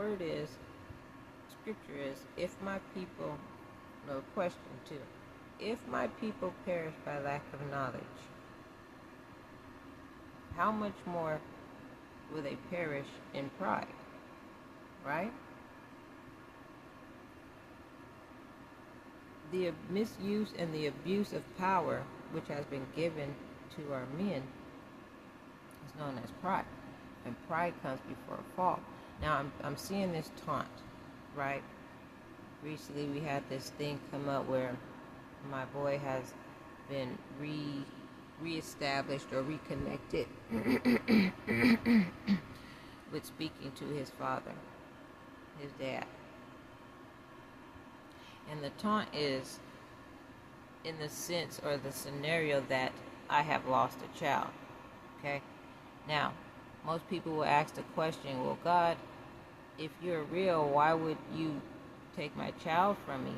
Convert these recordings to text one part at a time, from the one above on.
word is, scripture is, if my people, no, question too, if my people perish by lack of knowledge, how much more will they perish in pride, right? The misuse and the abuse of power which has been given to our men is known as pride. And pride comes before a fall. Now, I'm seeing this taunt, right? Recently, we had this thing come up where my boy has been reestablished or reconnected with speaking to his father, his dad. And the taunt is in the sense or the scenario that I have lost a child, okay? Now, most people will ask the question, well, God, if you're real, why would you take my child from me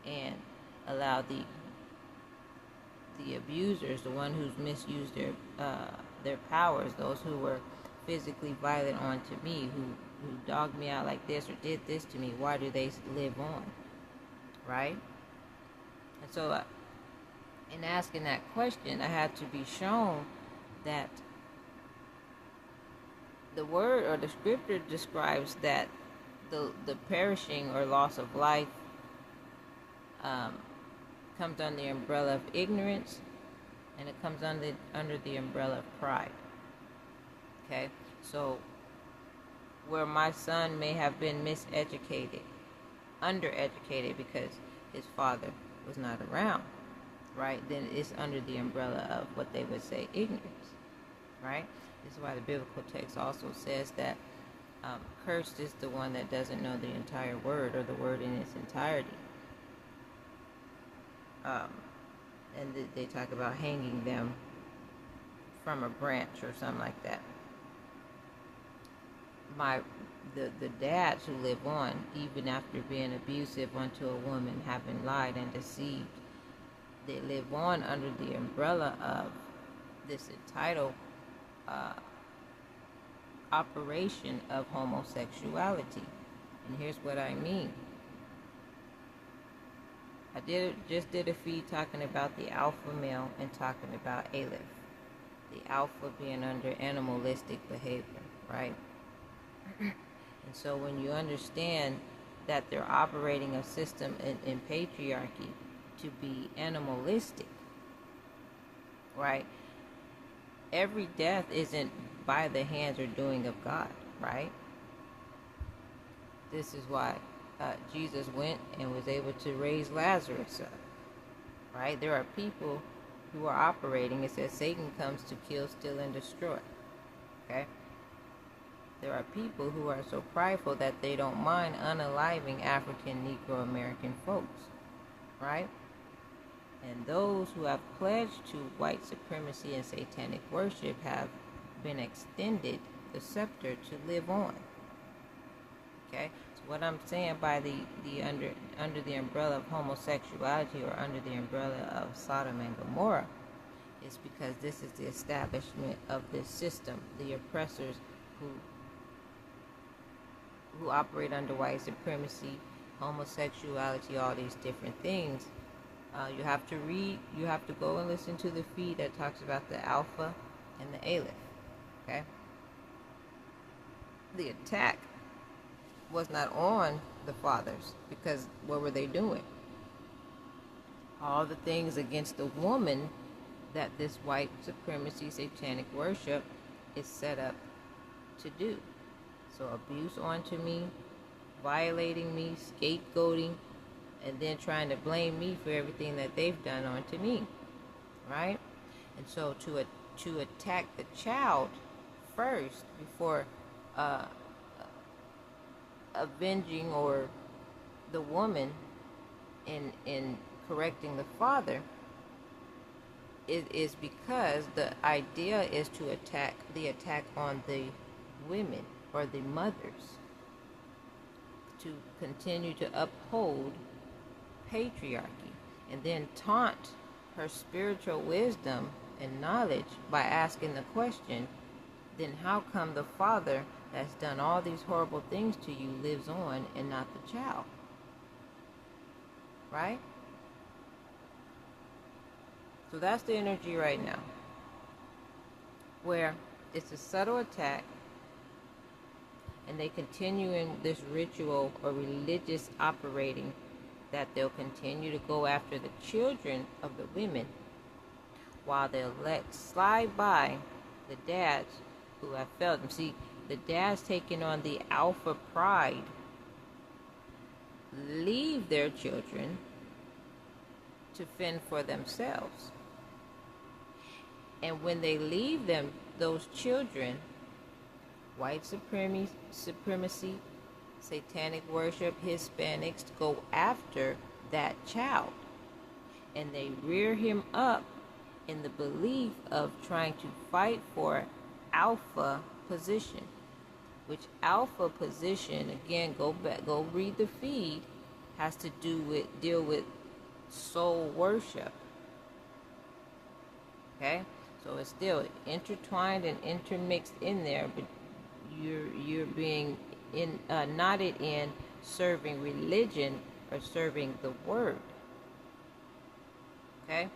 and allow the abusers, the one who's misused their powers, those who were physically violent onto me, who dogged me out like this or did this to me, why do they live on, right? And so in asking that question, I had to be shown that the word or the scripture describes that the perishing or loss of life comes under the umbrella of ignorance, and it comes under the umbrella of pride. Okay, so where my son may have been miseducated, undereducated because his father was not around, right? Then it's under the umbrella of what they would say ignorance, right? This is why the biblical text also says that cursed is the one that doesn't know the entire word or the word in its entirety. And they talk about hanging them from a branch or something like that. The dads who live on, even after being abusive unto a woman, having lied and deceived, they live on under the umbrella of this entitled operation of homosexuality. And here's what I mean. I just did a feed talking about the alpha male and talking about Aleph. The alpha being under animalistic behavior, right? And so when you understand that they're operating a system in patriarchy to be animalistic, right? Every death isn't by the hands or doing of God, right? This is why Jesus went and was able to raise Lazarus up, right? There are people who are operating. It says Satan comes to kill, steal, and destroy, okay? There are people who are so prideful that they don't mind unaliving African, Negro, American folks, right? And those who have pledged to white supremacy and satanic worship have been extended the scepter to live on. Okay? So what I'm saying by the under the umbrella of homosexuality or under the umbrella of Sodom and Gomorrah is because this is the establishment of this system, the oppressors who operate under white supremacy, homosexuality, all these different things. You have to read, you have to go and listen to the feed that talks about the Alpha and the Aleph, okay? The attack was not on the fathers, because what were they doing? All the things against the woman that this white supremacy satanic worship is set up to do. So abuse onto me, violating me, scapegoating, and then trying to blame me for everything that they've done onto me, right? And so to attack the child first before avenging or the woman in correcting the father is because the idea is to attack on the women or the mothers, to continue to uphold patriarchy and then taunt her spiritual wisdom and knowledge by asking the question, then how come the father that's done all these horrible things to you lives on and not the child? Right? So that's the energy right now, where it's a subtle attack, and they continue in this ritual or religious operating, that they'll continue to go after the children of the women, while they'll let slide by the dads who have failed them. See, the dads taking on the alpha pride leave their children to fend for themselves. And when they leave them, those children, white supremacy, satanic worship, Hispanics, go after that child. And they rear him up in the belief of trying to fight for alpha position. Which alpha position, again, go read the feed, has to deal with soul worship. Okay? So it's still intertwined and intermixed in there, but you're being knotted in serving religion or serving the word. Okay?